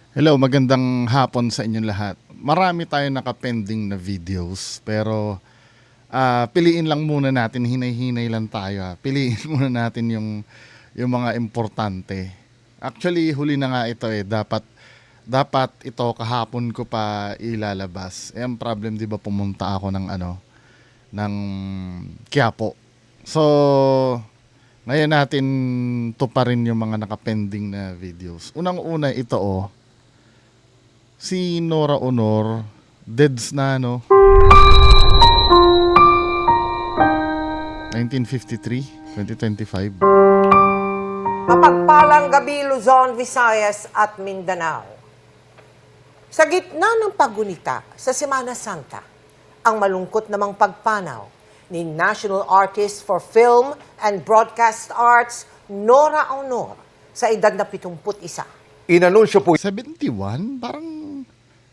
Hello, magandang hapon sa inyong lahat. Marami tayong nakapending na videos pero piliin lang muna natin, hinay-hinay lang tayo. Piliin muna natin yung mga importante. Actually, huli na nga ito eh. Dapat ito kahapon ko pa ilalabas. Ang problem 'di ba pumunta ako ng Quiapo. So, ngayon natin tuparin yung mga nakapending na videos. Unang-una ito si Nora Honor, deads na 1953, 2025. Mapagpalang gabi Luzon, Visayas at Mindanao. Sa gitna ng paggunita sa Semana Santa, ang malungkot namang pagpanaw ni National Artist for Film and Broadcast Arts, Nora Honor, sa edad na 71. Inanunsyo po 71? Parang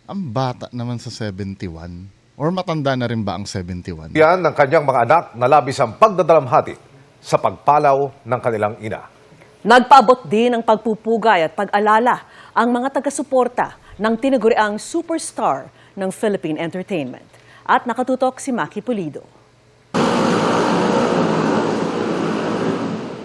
ang bata naman sa 71. Or matanda na rin ba ang 71? yan ng kanyang mga anak na labis ang pagdadalamhati sa pagpalaw ng kanilang ina. Nagpaabot din ng pagpupugay at pag-alala ang mga taga-suporta ng tinaguriang superstar ng Philippine Entertainment. At nakatutok si Maki Pulido.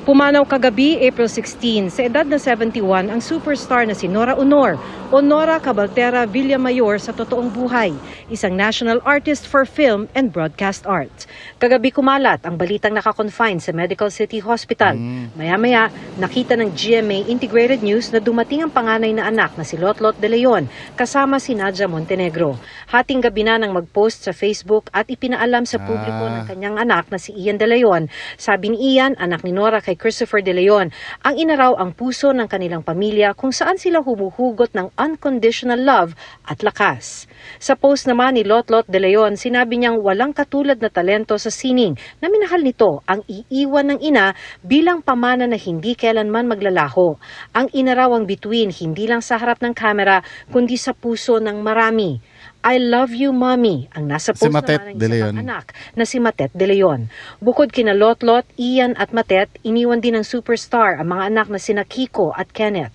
Pumanaw kagabi, April 16, sa edad na 71 ang superstar na si Nora Honor o Nora Cabaltera Villamayor sa totoong buhay, isang national artist for film and broadcast arts. Kagabi kumalat ang balitang nakakonfine sa Medical City Hospital. Maya-maya, nakita ng GMA Integrated News na dumating ang panganay na anak na si Lotlot De Leon kasama si Nadia Montenegro. Hating gabi na nang mag-post sa Facebook at ipinaalam sa publiko ng kanyang anak na si Ian De Leon. Sabi ni Ian, anak ni Nora kay Christopher De Leon, ang inaraw ang puso ng kanilang pamilya kung saan sila humuhugot ng unconditional love at lakas. Sa post naman ni Lotlot De Leon, sinabi niyang walang katulad na talento sa sining na minahal nito ang iiwan ng ina bilang pamana na hindi kailanman maglalaho. Ang inaraw ang bituin hindi lang sa harap ng kamera kundi sa puso ng marami. I love you, mommy, ang nasa post naman ng isa pang anak na si Matet De Leon. Bukod kina Lotlot, Ian at Matet, iniwan din ng superstar ang mga anak na sina Kiko at Kenneth.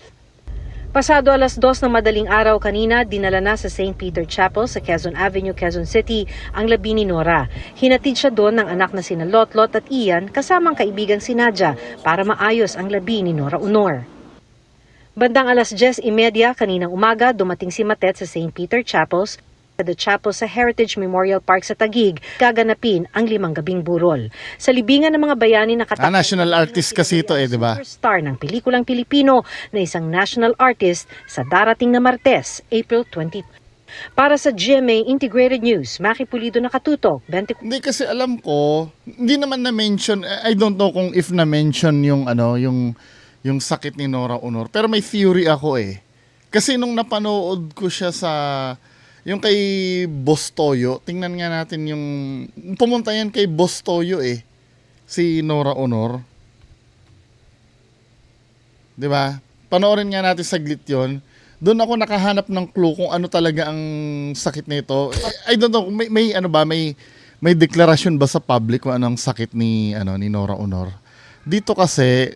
Pasado alas 2 ng madaling araw kanina, dinala na sa St. Peter Chapel sa Quezon Avenue, Quezon City ang labi ni Nora. Hinatid siya doon ng anak na sina Lotlot at Ian kasamang kaibigang si Nadia para maayos ang labi ni Nora Honor. Bandang alas 10:30 kaninang umaga, dumating si Matet sa St. Peter Chapels The Chapel sa Heritage Memorial Park sa Taguig, gaganapin ang 5 gabing burol. Sa libingan ng mga bayani na katakot, national artist kasi ito di ba? Superstar ng pelikulang Pilipino na isang national artist sa darating na Martes, April 20. Para sa GMA Integrated News, Maki Pulido, nakatutok, 24. Hindi kasi alam ko, hindi naman na-mention, I don't know kung if na-mention yung sakit ni Nora Honor. Pero may theory ako eh. Kasi nung napanood ko siya yung kay Boss Toyo, tingnan nga natin pumunta yan kay Boss Toyo eh, si Nora Honor. 'Di ba? Panoorin nga natin saglit yon. Doon ako nakahanap ng clue kung ano talaga ang sakit nito. I don't know, may deklarasyon ba sa public kung ano ang sakit ni Nora Honor. Dito kasi,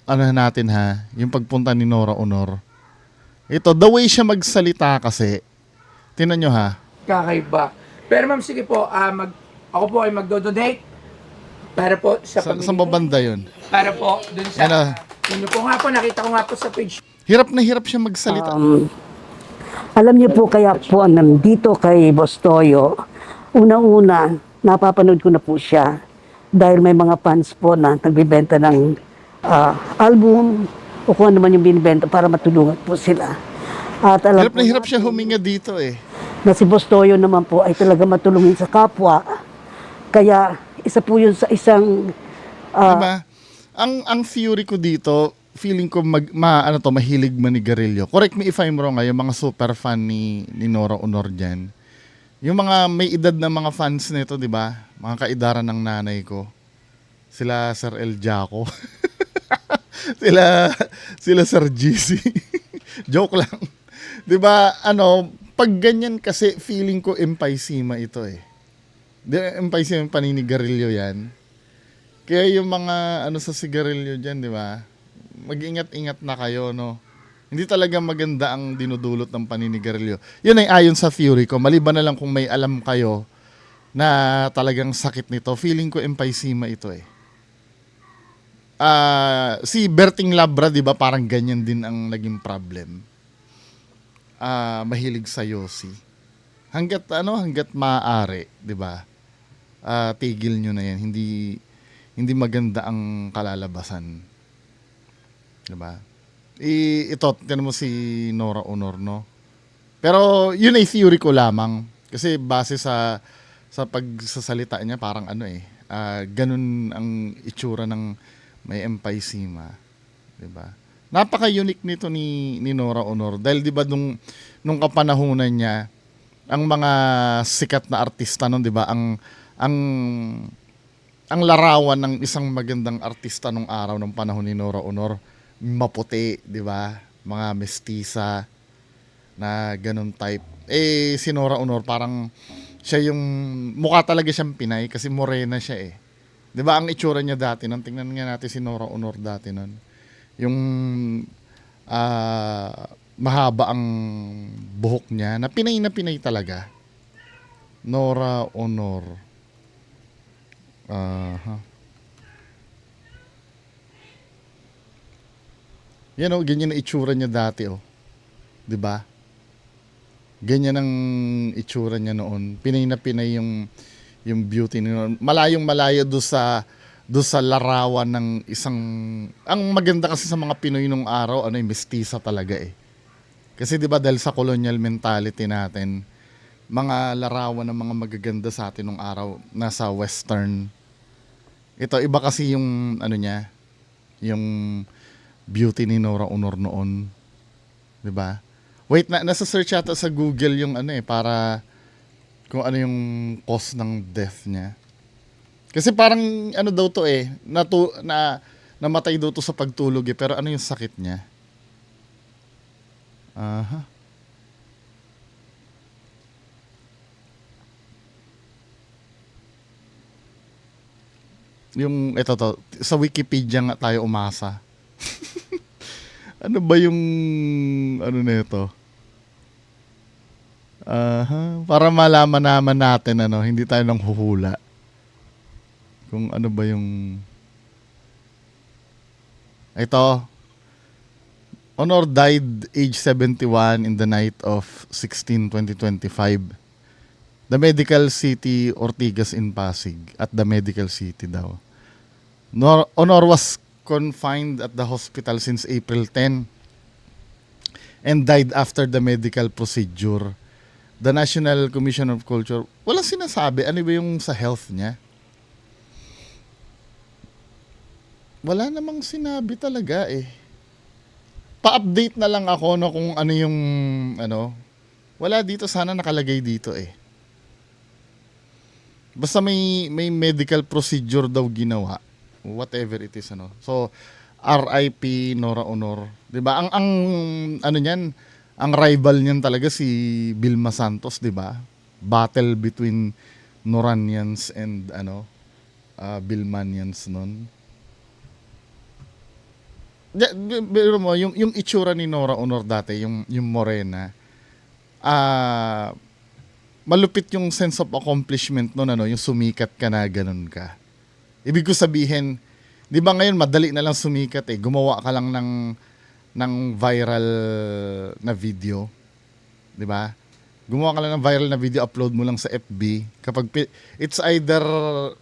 natin yung pagpunta ni Nora Honor. Ito, the way siya magsalita kasi, tingnan nyo Kakaiba. Pero ma'am, sige po, ako po ay magdo-donate para po sa pamilya. Saan ba banda yun? Para po dun sa... Yun po nga po, nakita ko nga po sa page. Hirap na hirap siya magsalita. Alam niyo po kaya po nandito kay Boss Toyo, una-una, napapanood ko na po siya dahil may mga fans po na nagbibenta ng album o kung ano man yung binibenta para matulungan po sila. At alam Hirap na hirap siya huminga dito eh. na si Boss Toyo naman po ay talaga matulungin sa kapwa. Kaya isa po yun sa isang... Diba? Ang theory ko dito, feeling ko mahilig manigarilyo. Correct me if I'm wrong, yung mga super fan ni Nora Honor dyan. Yung mga may edad na mga fans nito, di ba? Mga kaidaran ng nanay ko. Sila Sir El Jaco. sila Sir GC. Joke lang. Di ba, pag ganyan kasi, feeling ko emphysema ito eh. Emphysema, paninigarilyo yan. Kaya yung mga sa sigarilyo dyan, di ba? Mag-ingat-ingat na kayo, no? Hindi talaga maganda ang dinudulot ng paninigarilyo. Yun ay ayon sa theory ko. Maliban na lang kung may alam kayo na talagang sakit nito. Feeling ko emphysema ito eh. Si Berting Labra, di ba, parang ganyan din ang naging problem. Mahilig sa yosi. Hanggat maaari, di ba? Tigil nyo na yan. Hindi maganda ang kalalabasan. Di ba? Ito, tinan mo si Nora Honor, no? Pero yun ay theory ko lamang. Kasi base sa pagsasalita niya, parang ganun ang itsura ng may emphysema. Diba? Napaka-unique nito ni Nora Honor. Dahil diba nung kapanahunan niya, ang mga sikat na artista nun, diba, ang larawan ng isang magandang artista nung araw ng panahon ni Nora Honor, maputi, di ba? Mga mestiza na ganun type. Si Nora Honor parang siya yung mukha talaga siyang Pinay kasi morena siya eh. 'Di ba ang itsura niya dati nung tingnan nga natin si Nora Honor dati nun. Yung mahaba ang buhok niya na Pinay talaga. Nora Honor. Yan ganyan ang itsura niya dati 'Di ba? Ganyan ang itsura niya noon. Pinay yung beauty niya noon. Malayong-malayo do sa larawan ng isang ang maganda kasi sa mga Pinoy nung araw, mestiza talaga eh. Kasi 'di ba dahil sa colonial mentality natin, mga larawan ng mga magaganda sa atin nung araw nasa western. Ito iba kasi yung niya, yung beauty ni Nora Honor noon. 'Di ba? Wait, nasa search ata sa Google yung para kung ano yung cause ng death niya. Kasi parang daw to namatay daw to sa pagtulog pero ano yung sakit niya? Yung ito sa Wikipedia nga tayo umasa. Ano ba yung nito? Para malaman naman natin hindi tayo nang huhula. Kung ano ba yung ito. Honor died age 71 in the night of 16/20/25. The Medical City Ortigas in Pasig. At the Medical City daw. Honor was confined at the hospital since April 10 and died after the medical procedure. The National Commission of Culture, walang sinasabi. Ano ba yung sa health niya? Wala namang sinabi talaga eh. Pa-update na lang ako kung ano yung wala dito, sana nakalagay dito eh. Basta may medical procedure daw ginawa. Whatever it is So RIP Nora Honor, 'di ba? Ang niyan, ang rival niyan talaga si Vilma Santos, 'di ba? Battle between Noranians and Vilmanians noon. Pero mo yung itsura ni Nora Honor dati, yung morena. Malupit yung sense of accomplishment noon yung sumikat ka na ganun ka. Ibig ko sabihin, 'di ba ngayon madali na lang sumikat eh. Gumawa ka lang ng viral na video. 'Di ba? Gumawa ka lang ng viral na video, upload mo lang sa FB. Kapag it's either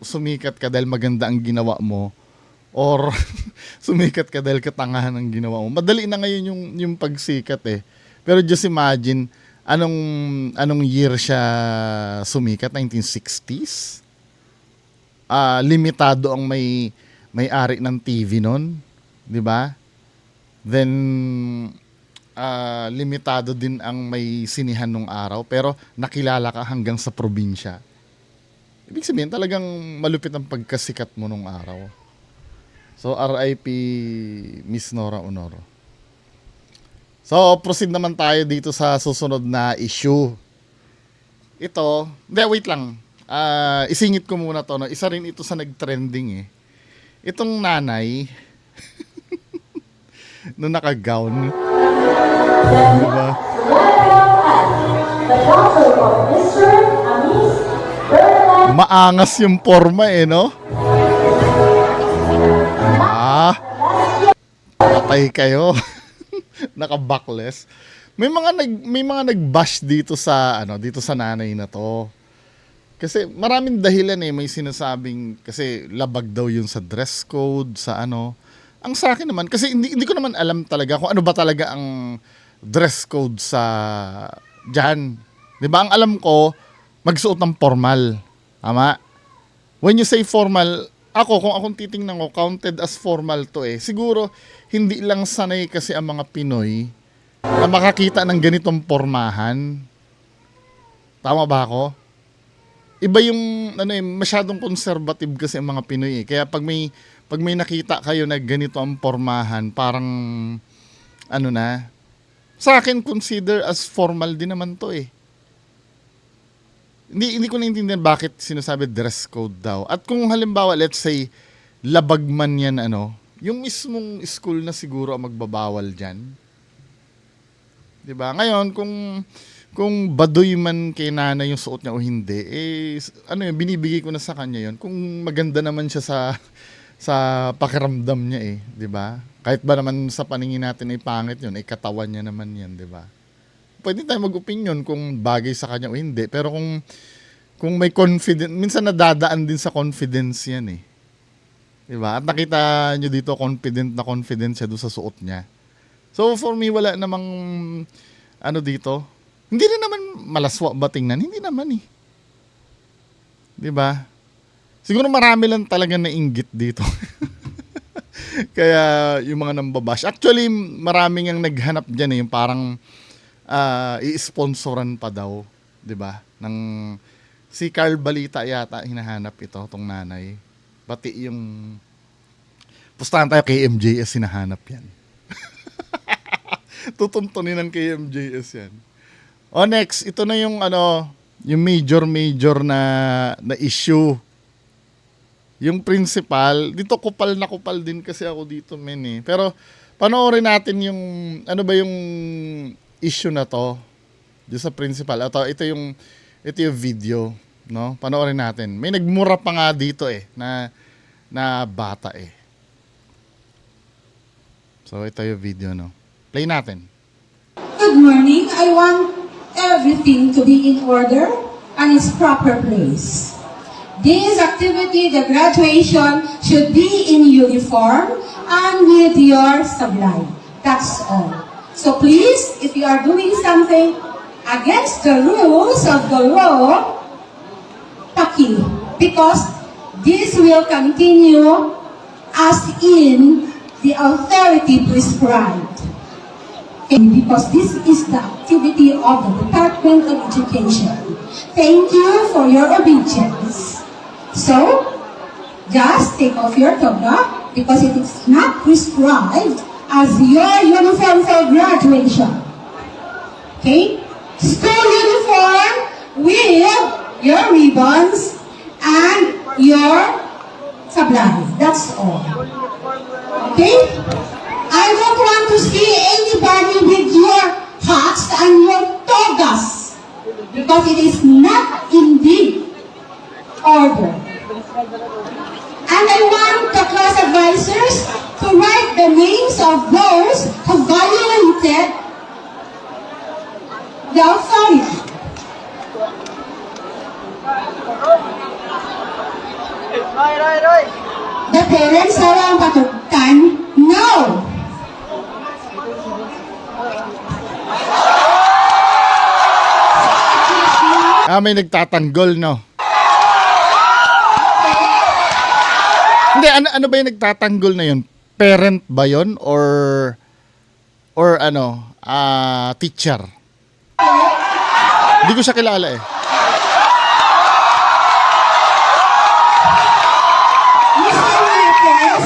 sumikat ka dahil maganda ang ginawa mo or sumikat ka dahil katangahan ang ginawa mo. Madali na ngayon yung pagsikat eh. Pero just imagine anong year siya sumikat, 1960s? Limitado ang may-ari ng TV noon, 'di ba? Then limitado din ang may sinihan nung araw pero nakilala ka hanggang sa probinsya. Ibig sabihin talagang malupit ang pagkasikat mo nung araw. So RIP Miss Nora Honor. So proceed naman tayo dito sa susunod na issue. Ito, wait lang. Isingit ko muna to. Isa rin ito sa nag-trending eh. Itong nanay, na naka-gown. Diba? Maangas yung forma eh, no? Patay kayo. Naka-backless. May mga nag-bash dito sa dito sa nanay na to. Kasi maraming dahilan eh, may sinasabing kasi labag daw yun sa dress code, sa ano. Ang sa akin naman kasi hindi ko naman alam talaga kung ano ba talaga ang dress code sa diyan. 'Di ba? Ang alam ko magsuot ng formal. Tama? When you say formal, kung akong titingnan ko, counted as formal to eh. Siguro hindi lang sanay kasi ang mga Pinoy na makakita ng ganitong pormahan. Tama ba ako? Iba yung masyadong conservative kasi ang mga Pinoy eh. Kaya pag may nakita kayo na ganito ang pormahan, parang sa akin consider as formal din naman to eh. Hindi ko naintindihan bakit sinasabi dress code daw. At kung halimbawa, let's say, labag man yan, yung mismong school na siguro ang magbabawal dyan. Diba? Ngayon, kung baduy man kay nanay yung suot niya o hindi, binibigay ko na sa kanya yun. Kung maganda naman siya sa pakiramdam niya eh. Diba? Kahit ba naman sa paningin natin ay pangit yun, ay katawan niya naman yan, diba? Pwede tayo mag-opinion kung bagay sa kanya o hindi. Pero kung may confidence, minsan nadadaan din sa confidence yan eh. Diba? At nakita nyo dito, confident siya doon sa suot niya. So for me, wala namang dito. Hindi rin naman malaswa ba tingnan? Hindi naman eh. Diba? Siguro marami lang talaga na inggit dito. Kaya yung mga nambabash. Actually, maraming ang naghanap dyan eh. Yung parang i-sponsoran pa daw, 'di ba? Si Carl Balita yata hinahanap ito, tong nanay. Pati yung pustahan tayo kay MJS hinahanap 'yan. Tutuntunin ng kay MJS 'yan. Next, ito na yung yung major na issue. Yung principal, dito kupal din kasi ako dito men eh. Pero panoorin natin yung yung issue na to doon sa principal. Ito yung video, no? Panoorin natin. May nagmura pa nga dito eh na bata eh. So ito yung video, no? Play natin. Good morning. I want everything to be in order and its proper place. This activity, the graduation, should be in uniform and with your sublime. That's all. So please, if you are doing something against the rules of the law, paki, because this will continue as in the authority prescribed. Okay, because this is the activity of the Department of Education. Thank you for your obedience. So, just take off your toga because it is not prescribed as your uniform for graduation. Okay? School uniform with your ribbons and your sablay. That's all. Okay? I don't want to see anybody with your hats and your togas because it is not indeed order. And I want the class advisors to write the names of those who violated the authority. The parents are ang patugtan? No! May nagtatanggol, no? Hindi, ano ba yung nagtatanggol na yun? Parent ba yun? Or teacher? Hindi ko siya kilala eh. Mr. Marquez,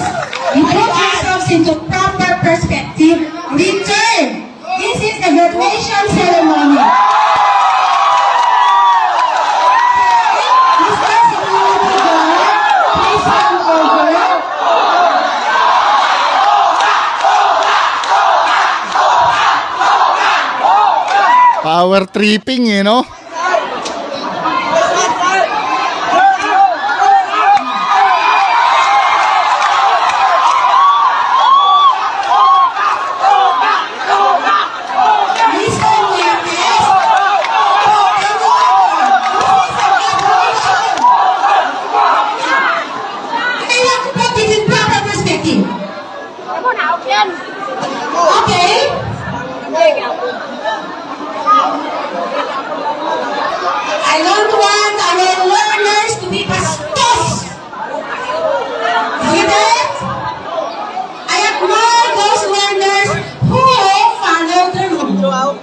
you put yourselves into proper perspective. Return! This is the graduation ceremony. Mr. Security Guard, please come over. Power tripping eh, no? Mr. Marquez, I want to put it in proper perspective. Okay? I don't want our learners to be pastos. You get it? I admire those learners who follow the rule.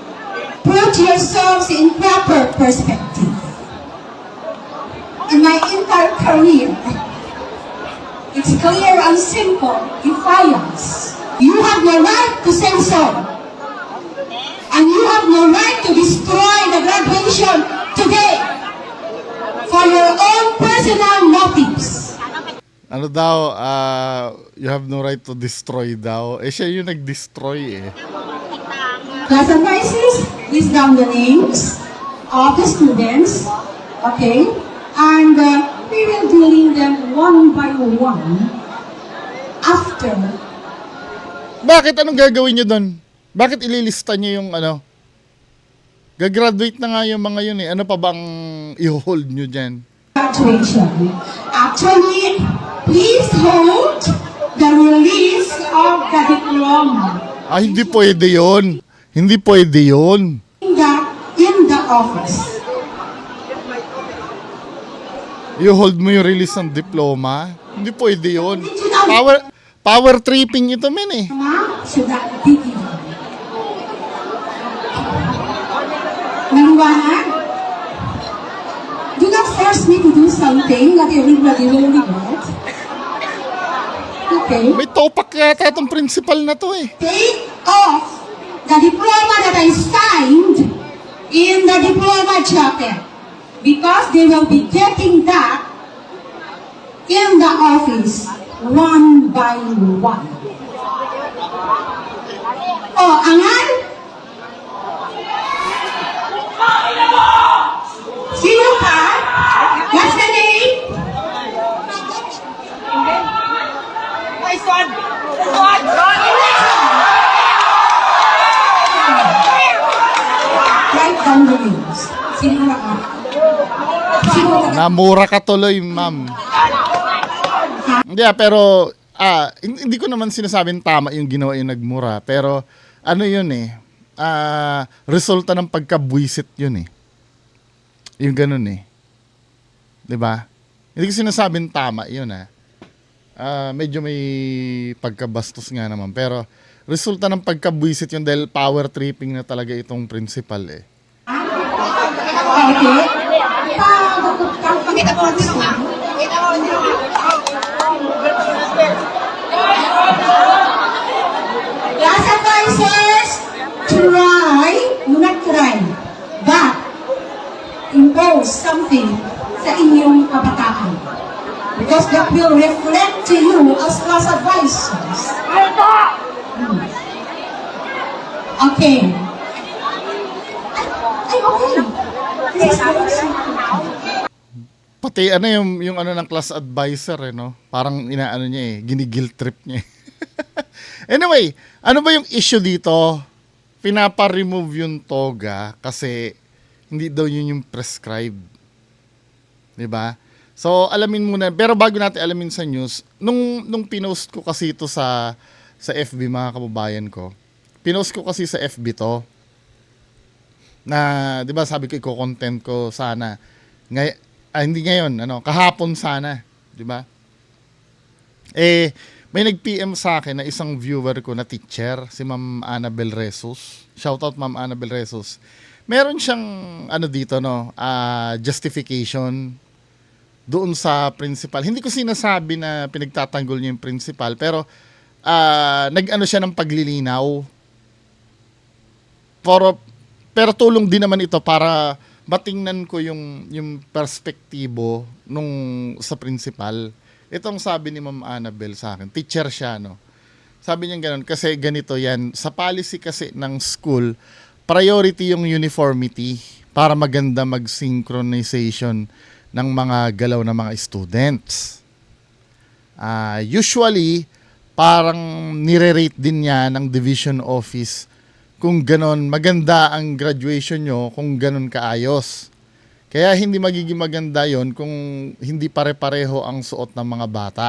Put yourselves in proper perspective. In my entire career, it's clear and simple defiance. You have no right to say so. And you have no right to destroy the graduation today for your own personal motives. Ano daw, you have no right to destroy daw. Eh, siya yung nag-destroy eh. Class advisors, list down the names of the students, okay? And we will dealing them one by one after. Bakit? Anong gagawin nyo doon? Bakit ililista nyo yung ano? Gagraduate na nga yung mga yun eh. Ano pa bang i-hold nyo dyan? Graduation. Actually, please hold the release of the diploma Ah, hindi pwede yun. Hindi pwede yun. in the office. I-hold mo yung release ng diploma. Hindi pwede yun. Power tripping ito, men eh. Should not be given. Naliwanag? Do not force me to do something that everybody will regret. Okay. May topak yata itong principal na to eh. Take off the diploma that I signed in the diploma jacket because they will be getting that in the office one by one. Oh, angan? Sino ka? What's the name? Write down the names. Sino ka? Sino ka? Namura ka tuloy, ma'am. Hindi pero hindi ko naman sinasabing tama yung ginawa yung nagmura. Pero ano yun eh, resulta ng pagkabwisit yun eh. Yung ganun eh. 'Di ba? Hindi ko sinasabing tama yun medyo may pagkabastos nga naman. Pero resulta ng pagkabwisit yun dahil power tripping na talaga itong principal eh. Okay. Pakita mo dito nga. Class advisors, try, not try, but impose something sa inyong kabataan. Because that will reflect to you as class advisors. Okay. Ay, okay. This is Pati yung ano ng class advisor eh, no? Parang inaano niya eh, giniguilt trip niya eh. Anyway, ano ba yung issue dito? Pinapa-remove yung toga kasi hindi daw yun yung prescribed. 'Di ba? So, alamin muna. Pero bago natin alamin sa news, nung pinost ko kasi ito sa FB, mga kababayan ko, pinost ko kasi sa FB to, na, di ba sabi ko, i-content ko sana. Hindi ngayon, kahapon sana. Di ba? May nag-PM sa akin na isang viewer ko na teacher, si Ma'am Annabel Resus. Shoutout Ma'am Annabel Resus. Meron siyang, dito, justification doon sa principal. Hindi ko sinasabi na pinagtatanggol niya yung principal, pero nag-ano siya ng paglilinaw. Pero tulong din naman ito para matingnan ko yung perspektibo sa principal. Itong sabi ni Ma'am Annabel sa akin, teacher siya, no? Sabi niya gano'n, kasi ganito yan, sa policy kasi ng school, priority yung uniformity para maganda mag-synchronization ng mga galaw ng mga students. Usually, parang nire-rate din niya ng division office kung ganon maganda ang graduation nyo, kung ganon kaayos. Kaya hindi magiging maganda yon kung hindi pare-pareho ang suot ng mga bata.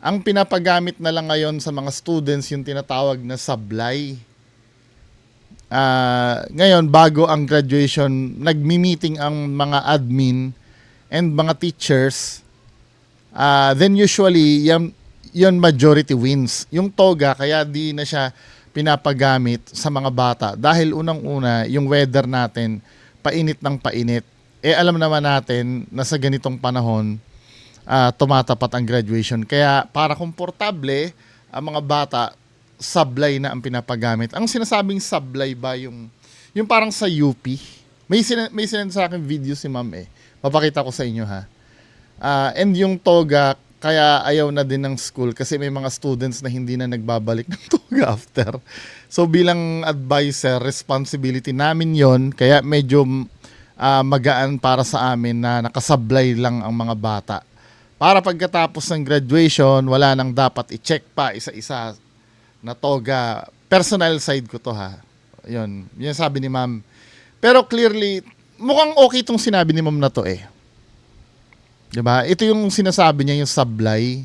Ang pinapagamit na lang ngayon sa mga students yung tinatawag na sablay. Ngayon, bago ang graduation, nagmi-meeting ang mga admin and mga teachers. Then usually, yun majority wins. Yung toga, kaya di na siya pinapagamit sa mga bata. Dahil unang-una, yung weather natin, painit ng painit. Alam naman natin na sa ganitong panahon, tumatapat ang graduation. Kaya para komportable, ang mga bata, sablay na ang pinapagamit. Ang sinasabing sablay ba yung parang sa UP? May sinend sa akin video si ma'am Papakita ko sa inyo ha. And yung toga, kaya ayaw na din ng school kasi may mga students na hindi na nagbabalik ng toga after. So bilang advisor, responsibility namin yon. Kaya medyo magaan para sa amin na nakasablay lang ang mga bata. Para pagkatapos ng graduation, wala nang dapat i-check pa isa-isa na toga. Personal side ko to ha. Yun sabi ni ma'am. Pero clearly, mukhang okay itong sinabi ni ma'am na to Diba? Ito yung sinasabi niya, yung sablay.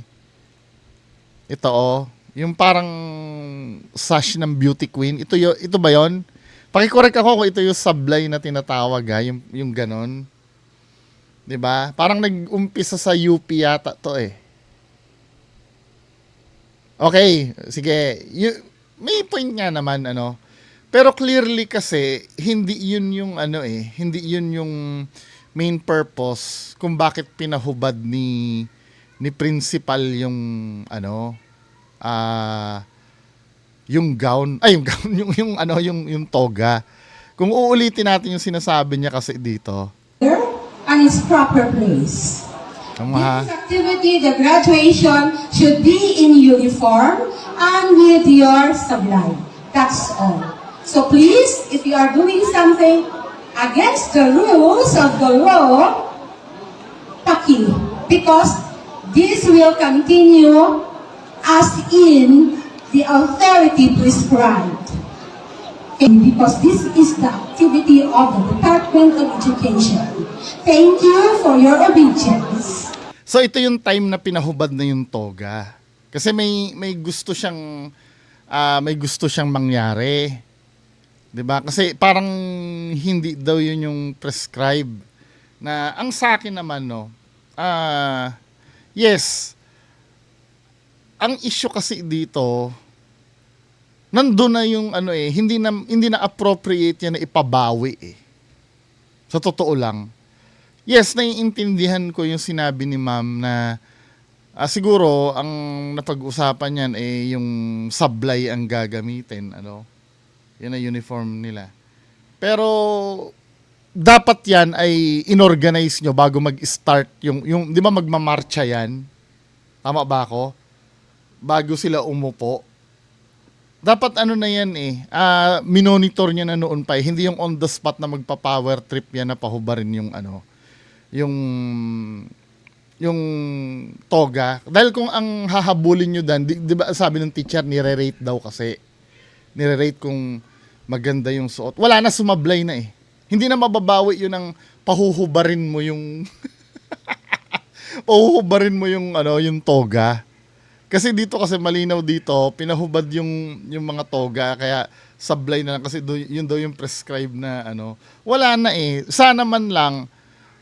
Ito yung parang sash ng beauty queen. Ito ba yon? Pakicorrect ako kung ito yung sablay na tinatawag yung ganon. Diba? Parang nag-umpisa sa UP yata to Okay, sige. May point nga naman Pero clearly kasi hindi yun yung hindi yun yung main purpose kung bakit pinahubad ni principal yung yung gown, yung toga. Kung uulitin natin yung sinasabi niya kasi dito. And its proper place. Ha? This activity, the graduation, should be in uniform and with your sublime. That's all. So please, if you are doing something against the rules of the law, paki, because this will continue as in the authority prescribed. Because this is the activity of the Department of Education. Thank you for your obedience. So ito yung time na pinahubad na yung toga. Kasi may gusto siyang mangyari. 'Di ba? Kasi parang hindi daw yun yung prescribe na ang sa akin naman yes. Ang issue kasi dito nandun na yung hindi na appropriate yan na ipabawi Sa totoo lang. Yes, naiintindihan ko yung sinabi ni ma'am na siguro ang napag-usapan yan yung sablay ang gagamitin, Yan ang uniform nila. Pero dapat yan ay inorganize nyo bago mag-start yung 'di ba magmamarcha yan? Tama ba ako? Bago sila umupo. Dapat na yan minonitor niya na noon pa hindi yung on the spot na magpa-power trip yan na pahubarin yung toga. Dahil kung ang hahabulin nyo dan, di ba sabi ng teacher, nire-rate daw kasi. Nire-rate kung maganda yung suot. Wala na, sumablay na Hindi na mababawi yun ang pahuhubarin mo yung pahuhubarin mo yung toga. Kasi dito kasi malinaw dito, pinahubad yung mga toga, kaya sablay na lang kasi yun daw yung prescribed na Wala na Sana man lang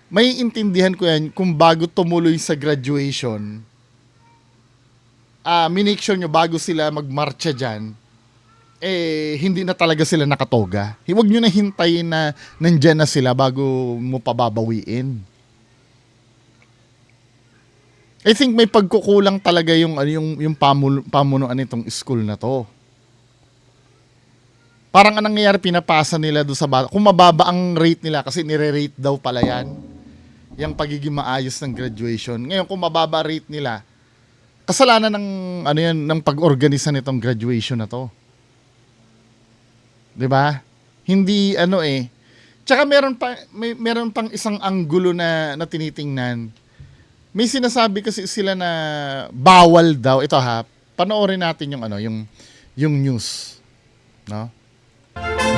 may intindihan ko yan kung bago tumuloy sa graduation, minake sure nyo bago sila magmarcha dyan, hindi na talaga sila nakatoga. Huwag nyo na hintayin na nandyan na sila bago mo pababawiin. I think may pagkukulang talaga yung pamunuan nitong school na to. Parang anong nangyayari, pinapasa nila doon sa bata. Kung mababa ang rate nila, kasi nire-rate daw pala yan, yung pagiging maayos ng graduation. Ngayon, kung mababa rate nila, kasalanan ng pag-organisa nitong graduation na to. 'Di ba? Hindi ano eh. Tsaka meron pang isang anggulo na tinitingnan. May sinasabi kasi sila na bawal daw. Ito ha, panoorin natin yung ano, yung news, no?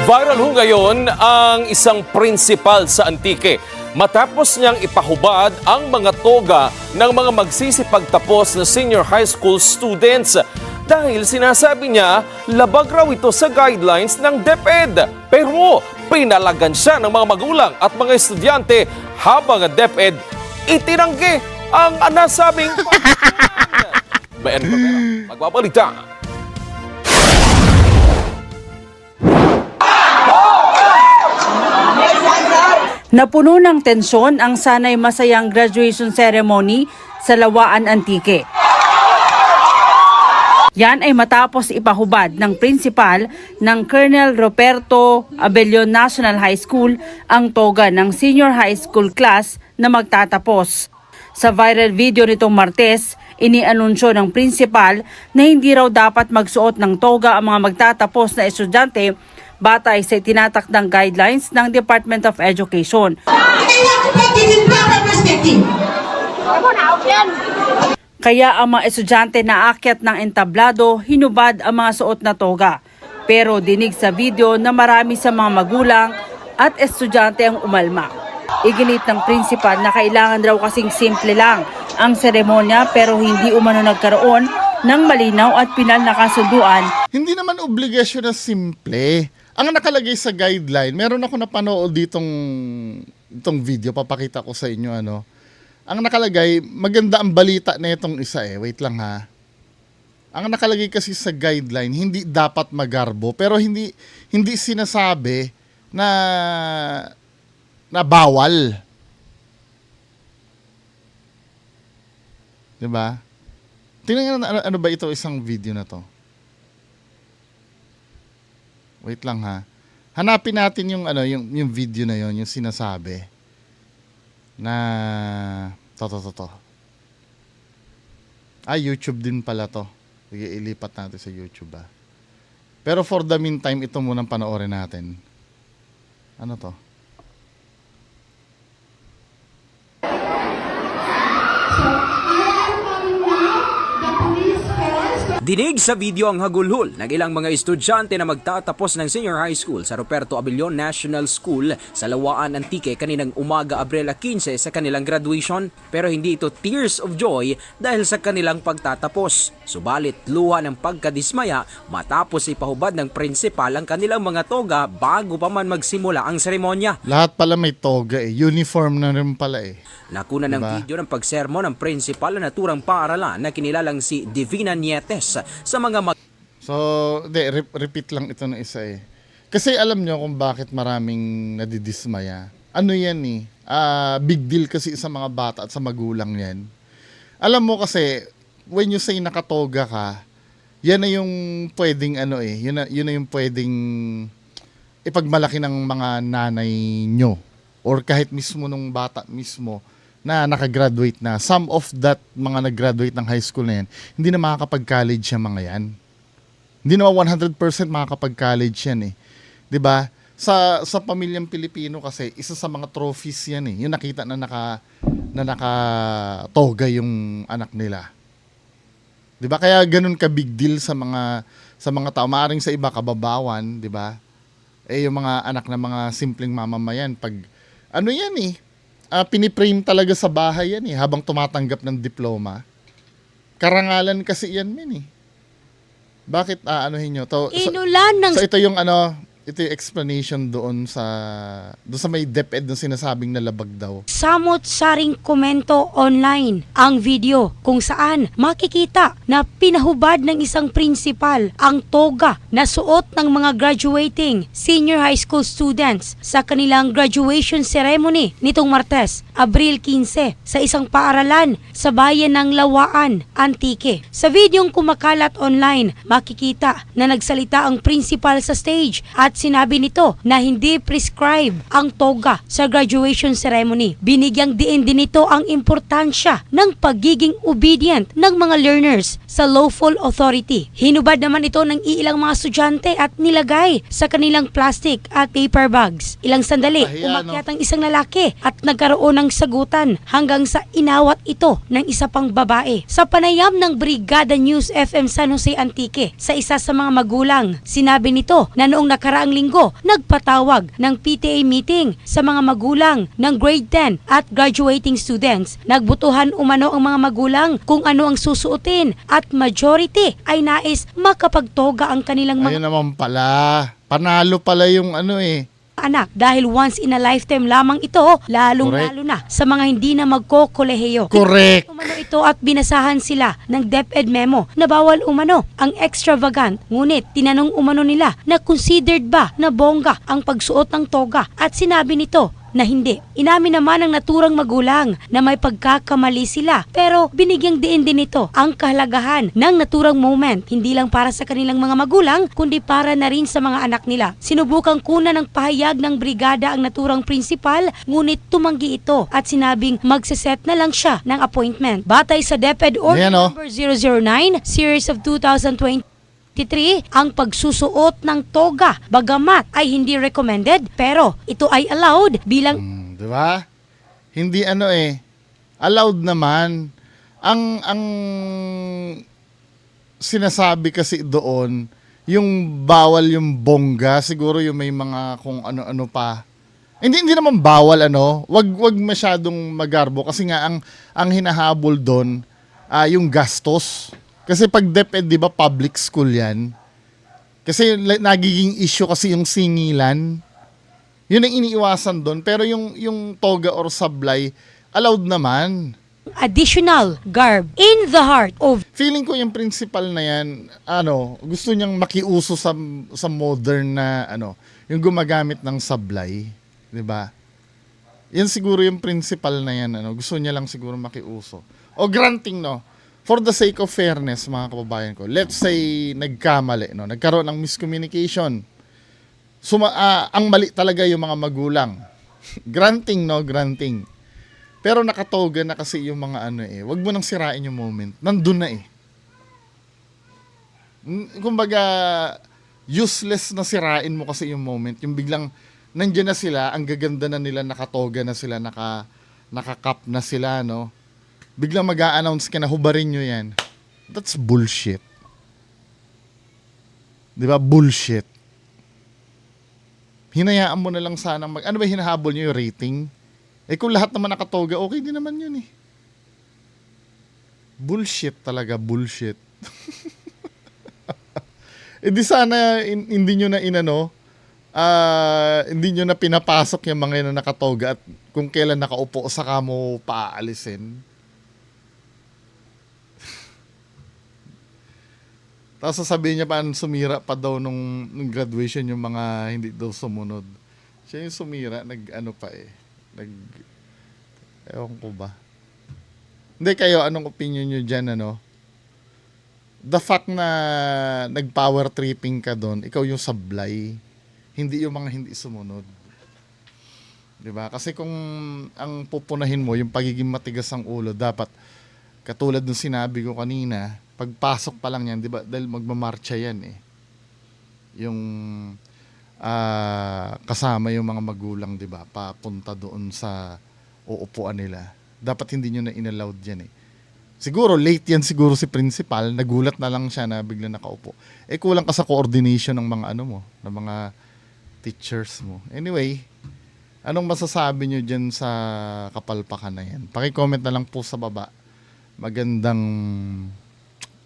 Viral ho ngayon ang isang principal sa Antique matapos niyang ipahubad ang mga toga ng mga magsisipagtapos na senior high school students dahil sinasabi niya labag raw ito sa guidelines ng DepEd. Pero pinalagan siya ng mga magulang at mga estudyante habang ang DepEd itinanggi ang nasabing pagkukulang. Bayan Camera, magbabalita. Napuno ng tensyon ang sanay masayang graduation ceremony sa Lawaan Antique. Yan ay matapos ipahubad ng principal ng Colonel Roberto Abellon National High School ang toga ng senior high school class na magtatapos. Sa viral video nitong Martes, inianunsyo ng principal na hindi raw dapat magsuot ng toga ang mga magtatapos na estudyante batay sa tinatakdang guidelines ng Department of Education. Kaya ang mga estudyante na aakyat ng entablado, hinubad ang mga suot na toga. Pero dinig sa video na marami sa mga magulang at estudyante ang umalma. Iginit ng principal na kailangan raw kasing simple lang ang seremonya pero hindi umano nagkaroon ng malinaw at pinal na kasunduan. Hindi naman obligasyon na simple. Ang nakalagay sa guideline, meron ako napanood itong video, papakita ko sa inyo ano. Ang nakalagay, maganda ang balita na itong isa eh. Wait lang ha. Ang nakalagay kasi sa guideline, hindi dapat magarbo, pero hindi sinasabi na bawal. 'Di ba? Tingnan nga ano ba ito isang video na to. Wait lang ha. Hanapin natin yung yung video na yon, yung sinasabi na to. YouTube din pala to. Sige, ilipat natin sa YouTube ah. Pero for the meantime, ito munang panoorin natin. Ano to? Dinig sa video ang hagulhol ng ilang mga estudyante na magtatapos ng senior high school sa Roberto Abellon National School sa Lawaan Antique kaninang umaga Abril 15 sa kanilang graduation, pero hindi ito tears of joy dahil sa kanilang pagtatapos. Subalit luha ng pagkadismaya matapos ipahubad ng principal ang kanilang mga toga bago pa man magsimula ang seremonya. Lahat pala may toga eh. Uniform na rin pala eh. Nakuna ng video ng pagsermon ng principal na naturang paaralan na kinilalang si Divina Nietes sa mga So, repeat lang ito na isa eh. Kasi alam nyo kung bakit maraming nadidismaya. Ano yan eh? Big deal kasi sa mga bata at sa magulang yan. Alam mo kasi, when you say nakatoga ka, yan na yung pwedeng yun na yung pwedeng ipagmalaki ng mga nanay nyo. Or kahit mismo nung bata mismo na nakagraduate na. Some of that mga nag-graduate ng high school na yan, hindi na makakapag-college yung mga yan. Hindi na 100% makakapag-college yan eh. 'Di ba? Sa pamilyang Pilipino kasi, isa sa mga trophies yan eh. Yung nakita na nakatoga yung anak nila. 'Di ba? Kaya ganun ka big deal sa mga tao. Maaring sa iba kababawan, 'di ba? Eh yung mga anak ng mga simpleng mamamayan, pag yan eh, piniprame talaga sa bahay yan eh, habang tumatanggap ng diploma. Karangalan kasi yan min eh. Bakit anuhin nyo? So ito yung ito yung explanation doon sa may DepEd na sinasabing nalabag daw. Samot-saring komento online ang video kung saan makikita na pinahubad ng isang principal ang toga na suot ng mga graduating senior high school students sa kanilang graduation ceremony nitong Martes, Abril 15 sa isang paaralan sa bayan ng Lawaan, Antique. Sa videong kumakalat online, makikita na nagsalita ang principal sa stage at at sinabi nito na hindi prescribe ang toga sa graduation ceremony. Binigyang diin din nito ang importansya ng pagiging obedient ng mga learners sa lawful authority. Hinubad naman ito ng ilang mga estudyante at nilagay sa kanilang plastic at paper bags. Ilang sandali, umakyat ang isang lalaki at nagkaroon ng sagutan hanggang sa inawat ito ng isa pang babae. Sa panayam ng Brigada News FM San Jose Antique sa isa sa mga magulang, sinabi nito na noong nakaraang linggo, nagpatawag ng PTA meeting sa mga magulang ng grade 10 at graduating students. Nagbutuhan umano ang mga magulang kung ano ang susuotin at majority ay nais makapagtoga ang kanilang mga Ayun naman pala. Panalo pala yung anak dahil once in a lifetime lamang ito, lalong-lalo na sa mga hindi na magkokolehiyo. Correct. Umano ito at binasahan sila ng DepEd memo na bawal umano ang extravagant. Ngunit tinanong umano nila na considered ba na bongga ang pagsuot ng toga at sinabi nito na hindi. Inamin naman ng naturang magulang na may pagkakamali sila pero binigyang diin din ito ang kahalagahan ng naturang moment hindi lang para sa kanilang mga magulang kundi para na rin sa mga anak nila. Sinubukang kuna ng pahayag ng brigada ang naturang principal ngunit tumanggi ito at sinabing magseset na lang siya ng appointment. Batay sa DepEd Order number 009 Series of 2020 ang pagsusuot ng toga bagamat ay hindi recommended pero ito ay allowed bilang di ba? Hindi allowed naman. Ang sinasabi kasi doon yung bawal yung bongga, siguro yung may mga kung ano-ano pa. Hindi naman bawal wag masyadong magarbo kasi nga ang hinahabol doon yung gastos. Kasi pag DepEd, di ba, public school yan? Kasi nagiging issue kasi yung singilan. Yun ang iniiwasan doon. Pero yung toga or sablay, allowed naman. Additional garb in the heart of... Feeling ko yung principal na yan, gusto niyang makiuso sa modern na, yung gumagamit ng sablay. Di ba? Yan siguro yung principal na yan, gusto niya lang siguro makiuso. O granting, for the sake of fairness, mga kababayan ko, let's say nagkamali, nagkaroon ng miscommunication. Ang mali talaga yung mga magulang. Granting. Pero nakatoga na kasi yung mga wag mo nang sirain yung moment. Nandun na Kumbaga, useless na sirain mo kasi yung moment. Yung biglang, nandiyan na sila, ang gaganda na nila, nakatoga na sila, nakakap na sila, biglang mag-a-announce ka na hubarin nyo yan. That's bullshit. Di ba? Bullshit. Hinayaan mo na lang sana ano ba hinahabol nyo yung rating? Kung lahat naman nakatoga, okay din naman yun Bullshit talaga, bullshit. Di sana hindi nyo na hindi nyo na pinapasok yung mga yun na nakatoga at kung kailan nakaupo saka mo paaalisin. Tapos sasabihin niya pa, sumira pa daw nung graduation yung mga hindi daw sumunod. Siya yung sumira, ewan ko ba. Hindi kayo, anong opinion nyo dyan, The fact na nag-power tripping ka doon, ikaw yung sablay, hindi yung mga hindi sumunod. Diba? Kasi kung ang pupunahin mo, yung pagiging matigas ang ulo, dapat, katulad ng sinabi ko kanina, pagpasok pa lang yan, di ba? Dahil magmamarcha yan Yung kasama yung mga magulang, di ba? Papunta doon sa uupuan nila. Dapat hindi nyo na inallowed yan Siguro, late yan siguro si principal, nagulat na lang siya na bigla nakaupo. Kulang ka sa coordination ng mga ng mga teachers mo. Anyway, anong masasabi nyo dyan sa kapalpakan na yan? Paki-comment na lang po sa baba. Magandang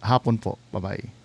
hapon po. Bye-bye.